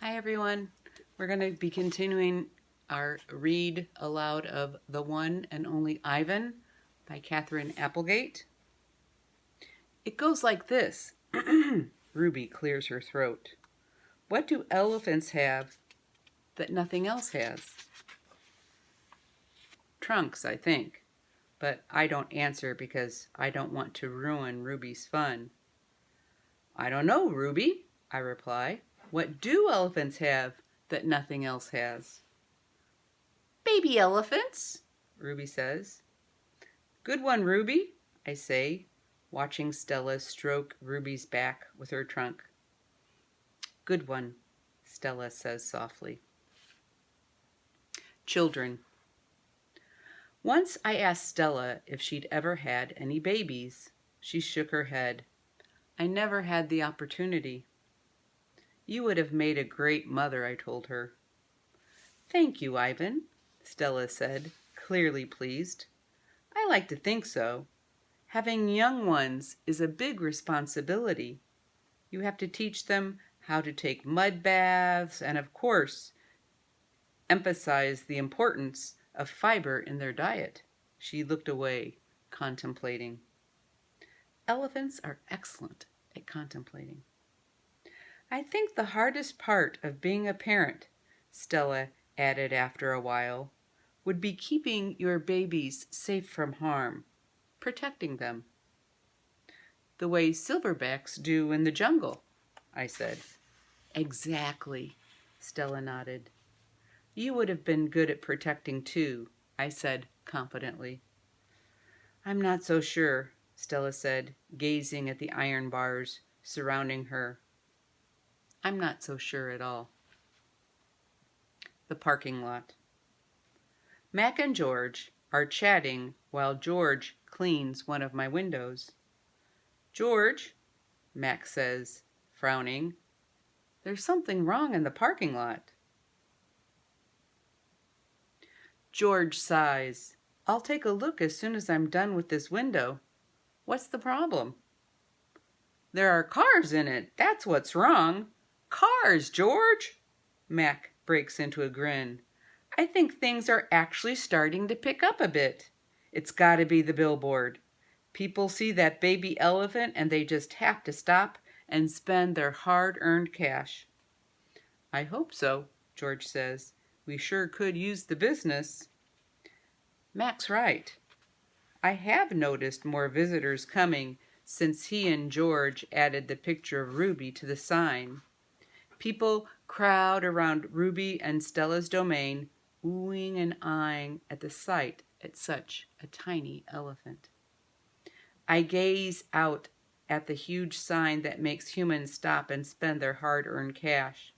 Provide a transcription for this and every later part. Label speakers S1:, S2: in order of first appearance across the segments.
S1: Hi everyone. We're going to be continuing our read aloud of The One and Only Ivan by Katherine Applegate. It goes like this. Ruby clears her throat. What do elephants have that nothing else has? Trunks, I think. But I don't answer because I don't want to ruin Ruby's fun. I don't know, Ruby, I reply. What do elephants have that nothing else has? Baby elephants, Ruby says. Good one, Ruby, I say, watching Stella stroke Ruby's back with her trunk. Good one, Stella says softly. Children. Once I asked Stella if she'd ever had any babies. She shook her head. I never had the opportunity. You would have made a great mother, I told her. Thank you, Ivan, Stella said, clearly pleased. I like to think so. Having young ones is a big responsibility. You have to teach them how to take mud baths and, of course, emphasize the importance of fiber in their diet. She looked away, contemplating. Elephants are excellent at contemplating. I think the hardest part of being a parent, Stella added after a while, would be keeping your babies safe from harm, protecting them. The way silverbacks do in the jungle, I said. Exactly, Stella nodded. You would have been good at protecting too, I said confidently. I'm not so sure, Stella said, gazing at the iron bars surrounding her. I'm not so sure at all. The parking lot. Mac and George are chatting while George cleans one of my windows. George, Mac says, frowning, there's something wrong in the parking lot. George sighs. I'll take a look as soon as I'm done with this window. What's the problem? There are cars in it. That's what's wrong. Cars, George! Mac breaks into a grin. I think things are actually starting to pick up a bit. It's got to be the billboard. People see that baby elephant and they just have to stop and spend their hard-earned cash. I hope so, George says. We sure could use the business. Mac's right. I have noticed more visitors coming since he and George added the picture of Ruby to the sign. People crowd around Ruby and Stella's domain, oohing and eyeing at the sight at such a tiny elephant. I gaze out at the huge sign that makes humans stop and spend their hard-earned cash.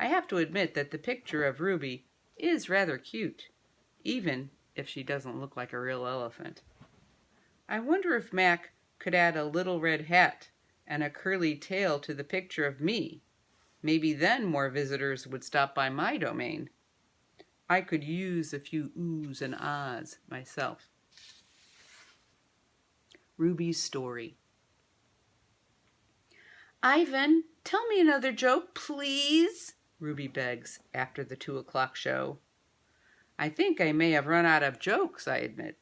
S1: I have to admit that the picture of Ruby is rather cute, even if she doesn't look like a real elephant. I wonder if Mac could add a little red hat and a curly tail to the picture of me. Maybe then more visitors would stop by my domain. I could use a few oohs and ahs myself. Ruby's story. Ivan, tell me another joke, please, Ruby begs after the 2 o'clock show. I think I may have run out of jokes, I admit.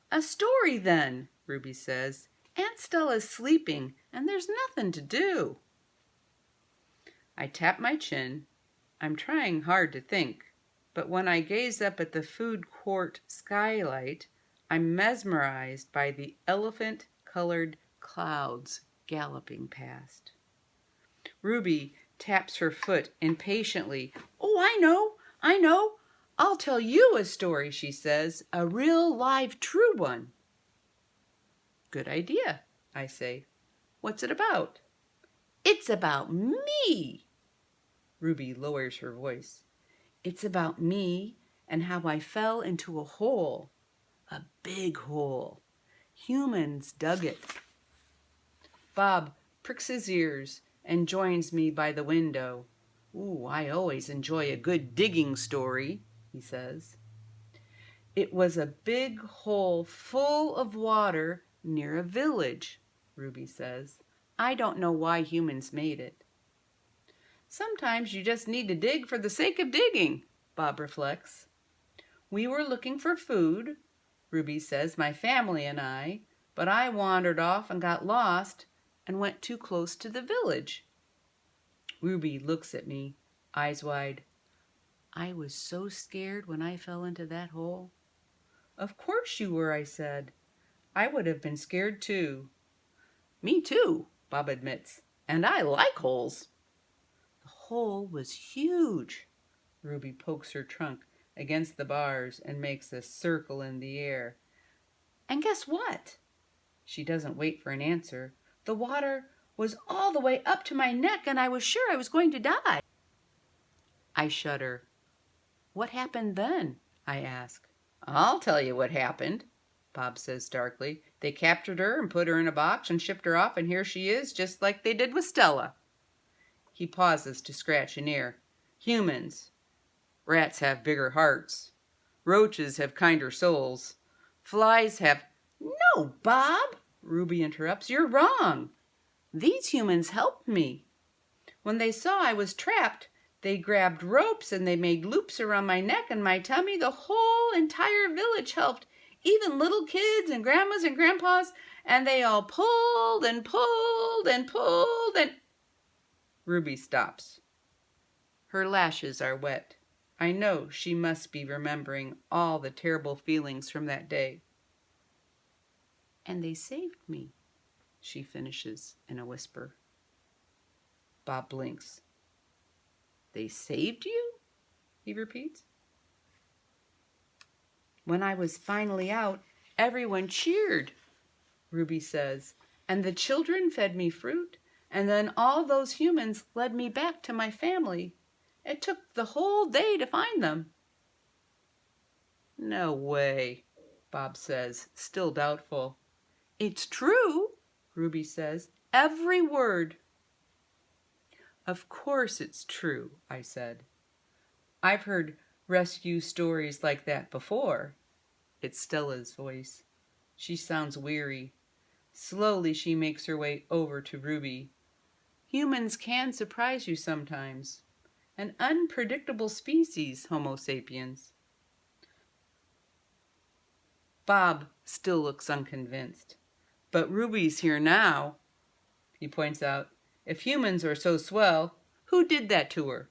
S1: A story then, Ruby says. Aunt Stella's sleeping and there's nothing to do. I tap my chin. I'm trying hard to think, but when I gaze up at the food court skylight, I'm mesmerized by the elephant-colored clouds galloping past. Ruby taps her foot impatiently. Oh, I know. I'll tell you a story, she says, a real live true one. Good idea, I say. What's it about? It's about me. Ruby lowers her voice. It's about me and how I fell into a hole, a big hole. Humans dug it. Bob pricks his ears and joins me by the window. Ooh, I always enjoy a good digging story, he says. It was a big hole full of water near a village, Ruby says. I don't know why humans made it. Sometimes you just need to dig for the sake of digging, Bob reflects. We were looking for food, Ruby says, my family and I, but I wandered off and got lost and went too close to the village. Ruby looks at me, eyes wide. I was so scared when I fell into that hole. Of course you were, I said. I would have been scared too. Me too, Bob admits, and I like holes. The hole was huge. Ruby pokes her trunk against the bars and makes a circle in the air. And guess what? She doesn't wait for an answer. The water was all the way up to my neck and I was sure I was going to die. I shudder. What happened then? I ask. I'll tell you what happened, Bob says darkly. They captured her and put her in a box and shipped her off, and here she is, just like they did with Stella. He pauses to scratch an ear. Humans. Rats have bigger hearts. Roaches have kinder souls. Flies have... No, Bob, Ruby interrupts. You're wrong. These humans helped me. When they saw I was trapped, they grabbed ropes and they made loops around my neck and my tummy. The whole entire village helped, even little kids and grandmas and grandpas, and they all pulled and pulled and pulled and... Ruby stops. Her lashes are wet. I know she must be remembering all the terrible feelings from that day. And they saved me, she finishes in a whisper. Bob blinks. They saved you? He repeats. When I was finally out, everyone cheered, Ruby says, and the children fed me fruit, and then all those humans led me back to my family. It took the whole day to find them. No way, Bob says, still doubtful. It's true, Ruby says, every word. Of course it's true, I said. I've heard rescue stories like that before. It's Stella's voice. She sounds weary. Slowly she makes her way over to Ruby. Humans can surprise you sometimes. An unpredictable species, Homo sapiens. Bob still looks unconvinced. But Ruby's here now, he points out. If humans are so swell, who did that to her?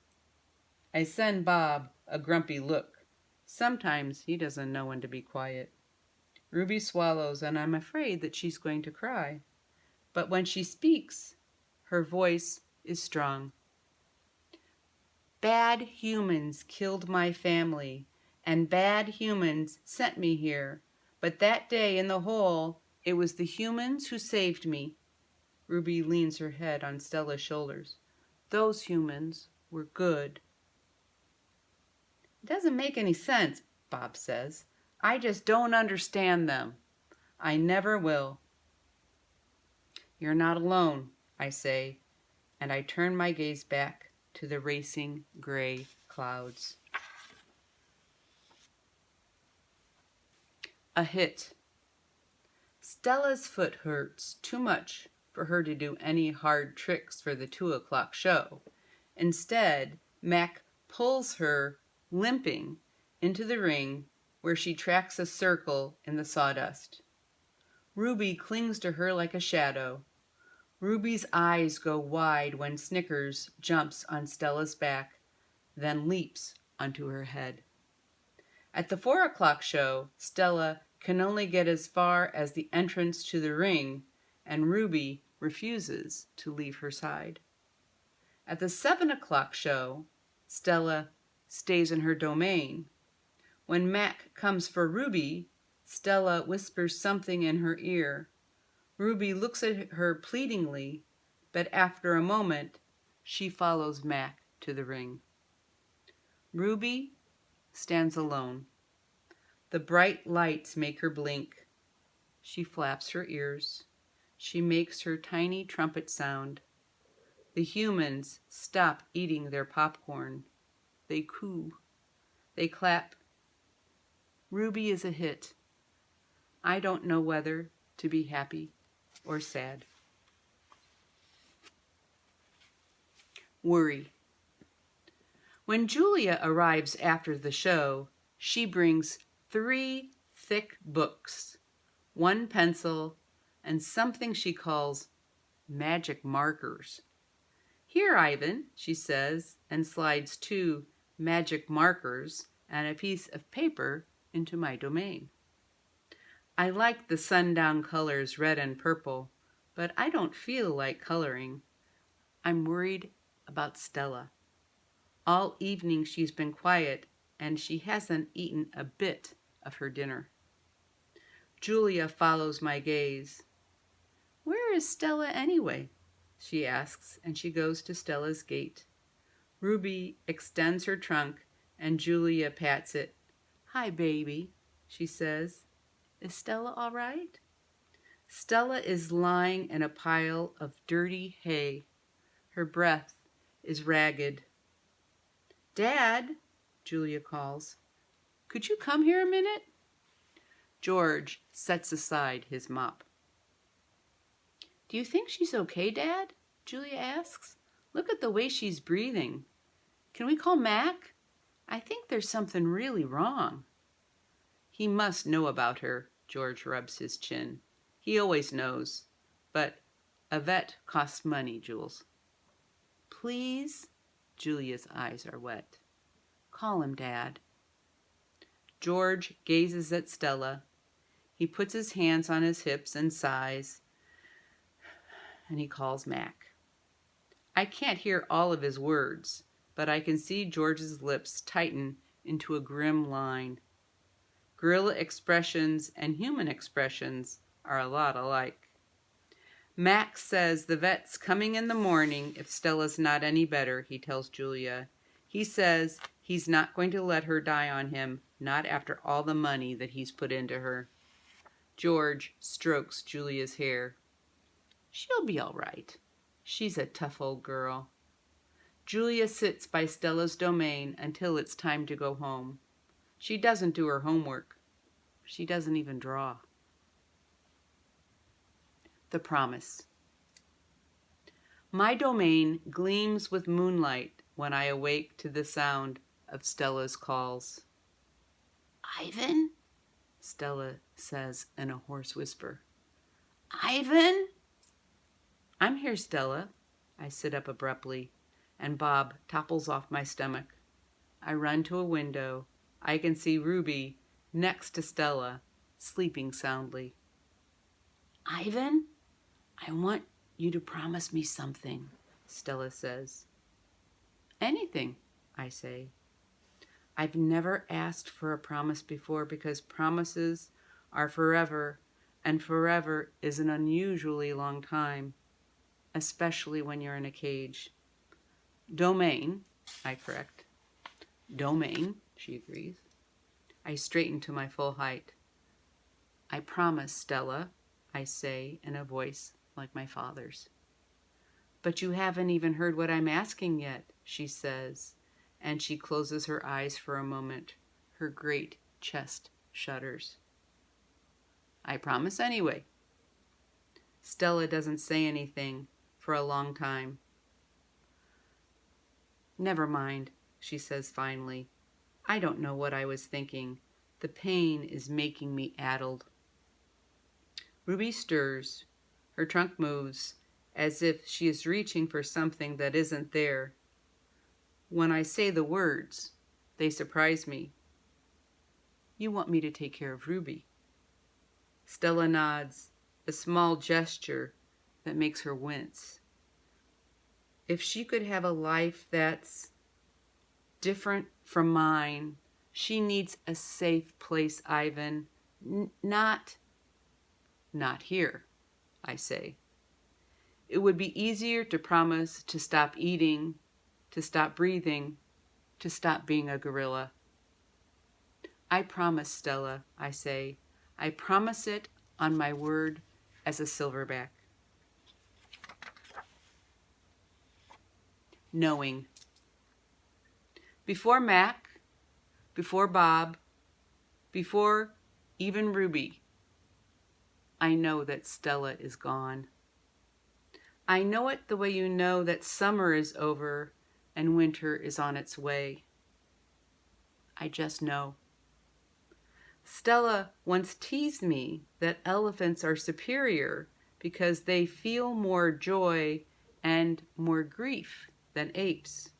S1: I send Bob a grumpy look. Sometimes he doesn't know when to be quiet. Ruby swallows, and I'm afraid that she's going to cry. But when she speaks, her voice is strong. Bad humans killed my family, and bad humans sent me here. But that day in the hole, it was the humans who saved me. Ruby leans her head on Stella's shoulders. Those humans were good. It doesn't make any sense, Bob says. I just don't understand them. I never will. You're not alone, I say, and I turn my gaze back to the racing gray clouds. A hit. Stella's foot hurts too much for her to do any hard tricks for the 2:00 show. Instead, Mac pulls her, limping, into the ring where she tracks a circle in the sawdust. Ruby clings to her like a shadow. Ruby's eyes go wide when Snickers jumps on Stella's back, then leaps onto her head. At the 4:00 show, Stella can only get as far as the entrance to the ring, and Ruby refuses to leave her side. At the 7:00 show, Stella stays in her domain. When Mac comes for Ruby, Stella whispers something in her ear. Ruby looks at her pleadingly, but after a moment, she follows Mac to the ring. Ruby stands alone. The bright lights make her blink. She flaps her ears. She makes her tiny trumpet sound. The humans stop eating their popcorn. They coo. They clap. Ruby is a hit. I don't know whether to be happy or sad. Worry. When Julia arrives after the show, she brings 3 thick books, 1 pencil, and something she calls magic markers. "Here, Ivan," she says, and slides 2 magic markers and a piece of paper into my domain. I like the sundown colors red and purple, but I don't feel like coloring. I'm worried about Stella. All evening she's been quiet, and she hasn't eaten a bit of her dinner. Julia follows my gaze. "Where is Stella anyway?" she asks, and she goes to Stella's gate. Ruby extends her trunk, and Julia pats it. "Hi, baby," she says. "Is Stella all right?" Stella is lying in a pile of dirty hay. Her breath is ragged. "Dad," Julia calls, "could you come here a minute?" George sets aside his mop. "Do you think she's okay, Dad?" Julia asks. "Look at the way she's breathing. Can we call Mac? I think there's something really wrong." He must know about her, George rubs his chin. He always knows. But a vet costs money, Jules. "Please?" Julia's eyes are wet. "Call him, Dad." George gazes at Stella. He puts his hands on his hips and sighs, and he calls Mac. I can't hear all of his words, but I can see George's lips tighten into a grim line. Gorilla expressions and human expressions are a lot alike. Max says the vet's coming in the morning if Stella's not any better, he tells Julia. He says he's not going to let her die on him, not after all the money that he's put into her. George strokes Julia's hair. "She'll be all right. She's a tough old girl." Julia sits by Stella's domain until it's time to go home. She doesn't do her homework. She doesn't even draw. The Promise. My domain gleams with moonlight when I awake to the sound of Stella's calls. "Ivan?" Stella says in a hoarse whisper. "Ivan?" "I'm here, Stella." I sit up abruptly, and Bob topples off my stomach. I run to a window. I can see Ruby next to Stella, sleeping soundly. "Ivan, I want you to promise me something," Stella says. "Anything," I say. I've never asked for a promise before because promises are forever, and forever is an unusually long time, especially when you're in a cage. "Domain," I correct. "Domain," she agrees. I straighten to my full height. "I promise, Stella," I say in a voice like my father's. "But you haven't even heard what I'm asking yet," she says, and she closes her eyes for a moment. Her great chest shudders. "I promise anyway." Stella doesn't say anything for a long time. "Never mind," she says finally. "I don't know what I was thinking. The pain is making me addled." Ruby stirs. Her trunk moves, as if she is reaching for something that isn't there. When I say the words, they surprise me. "You want me to take care of Ruby?" Stella nods, a small gesture that makes her wince. If she could have a life that's different from mine, she needs a safe place, Ivan. Not here, I say. It would be easier to promise to stop eating, to stop breathing, to stop being a gorilla. "I promise, Stella," I say. "I promise it on my word as a silverback." Knowing. Before Mac, before Bob, before even Ruby, I know that Stella is gone. I know it the way you know that summer is over and winter is on its way. I just know. Stella once teased me that elephants are superior because they feel more joy and more grief than apes.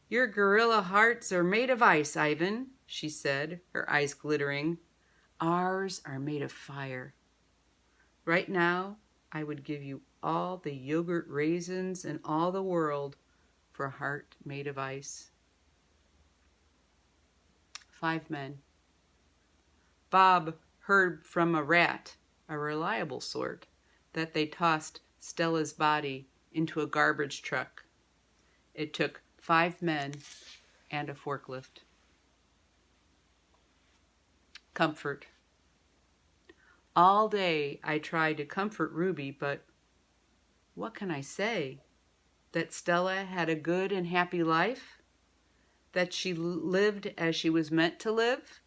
S1: Your gorilla hearts are made of ice, Ivan, she said, her eyes glittering. Ours are made of fire. Right now, I would give you all the yogurt raisins in all the world for a heart made of ice. 5 men. Bob heard from a rat, a reliable sort, that they tossed Stella's body into a garbage truck. It took 5 men and a forklift. Comfort. All day I tried to comfort Ruby, but what can I say? That Stella had a good and happy life? That she lived as she was meant to live?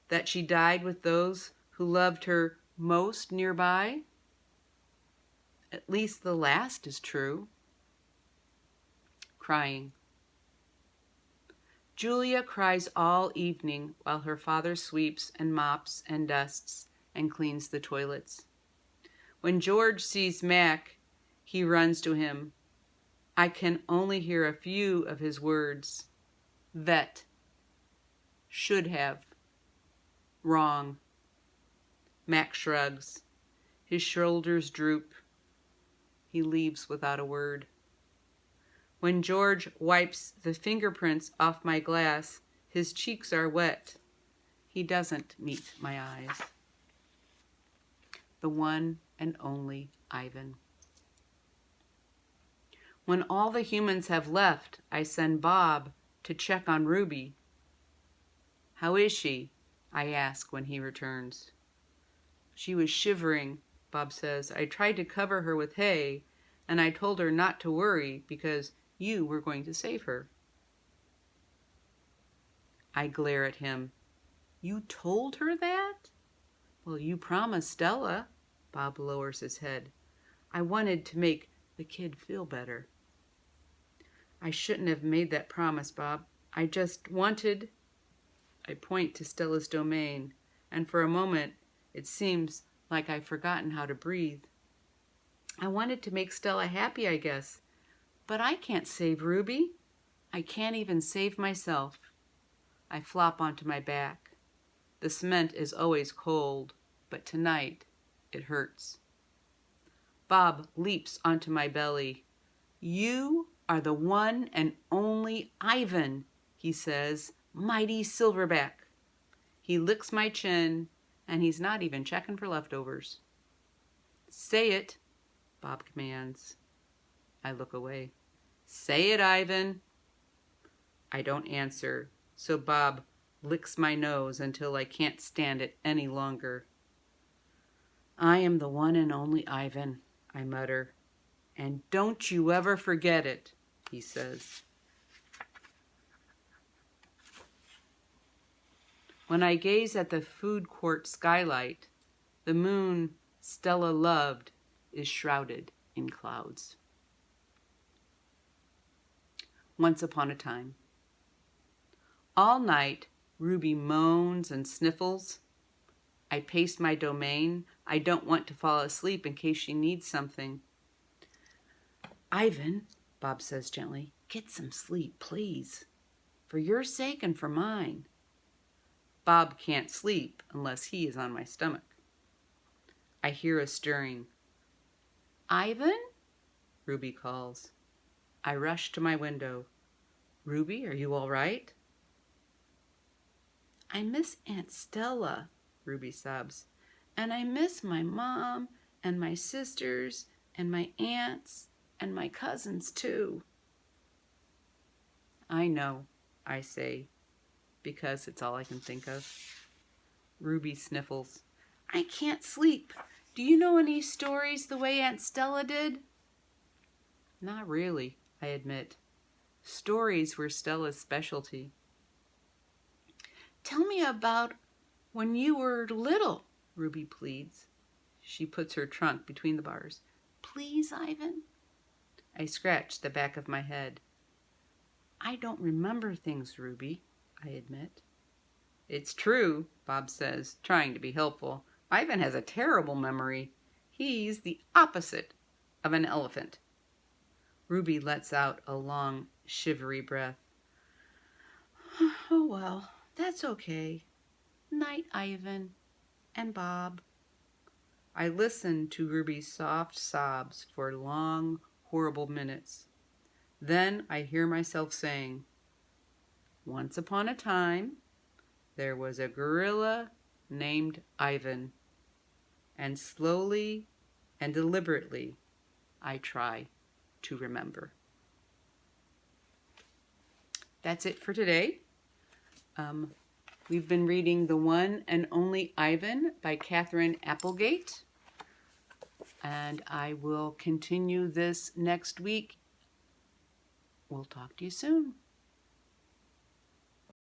S1: That she died with those who loved her most nearby? At least the last is true. Crying. Julia cries all evening while her father sweeps and mops and dusts and cleans the toilets. When George sees Mac, he runs to him. I can only hear a few of his words. Vet. Should have. Wrong. Mac shrugs. His shoulders droop. He leaves without a word. When George wipes the fingerprints off my glass, his cheeks are wet. He doesn't meet my eyes. The one and only Ivan. When all the humans have left, I send Bob to check on Ruby. How is she? I ask when he returns. She was shivering, Bob says. I tried to cover her with hay, and I told her not to worry because you were going to save her. I glare at him. You told her that? Well, you promised Stella. Bob lowers his head. I wanted to make the kid feel better. I shouldn't have made that promise, Bob. I just wanted... I point to Stella's domain, and for a moment it seems like I've forgotten how to breathe. I wanted to make Stella happy, I guess. But I can't save Ruby. I can't even save myself. I flop onto my back. The cement is always cold, but tonight it hurts. Bob leaps onto my belly. You are the one and only Ivan, he says. Mighty Silverback. He licks my chin, and he's not even checking for leftovers. Say it, Bob commands. I look away. Say it, Ivan. I don't answer, so Bob licks my nose until I can't stand it any longer. I am the one and only Ivan, I mutter. And don't you ever forget it, he says. When I gaze at the food court skylight, the moon Stella loved is shrouded in clouds. Once upon a time. All night, Ruby moans and sniffles. I pace my domain. I don't want to fall asleep in case she needs something. Ivan, Bob says gently, get some sleep, please. For your sake and for mine. Bob can't sleep unless he is on my stomach. I hear a stirring. Ivan? Ruby calls. I rush to my window. Ruby, are you all right? I miss Aunt Stella, Ruby sobs. And I miss my mom and my sisters and my aunts and my cousins too. I know, I say, because it's all I can think of. Ruby sniffles. I can't sleep. Do you know any stories the way Aunt Stella did? Not really, I admit. Stories were Stella's specialty. Tell me about when you were little, Ruby pleads. She puts her trunk between the bars. Please, Ivan? I scratch the back of my head. I don't remember things, Ruby, I admit. It's true, Bob says, trying to be helpful. Ivan has a terrible memory. He's the opposite of an elephant. Ruby lets out a long, shivery breath. Oh, well, that's okay. Night, Ivan and Bob. I listen to Ruby's soft sobs for long, horrible minutes. Then I hear myself saying, once upon a time, there was a gorilla named Ivan. And slowly and deliberately, I try to remember. That's it for today. We've been reading The One and Only Ivan by Katherine Applegate. And I will continue this next week. We'll talk to you soon.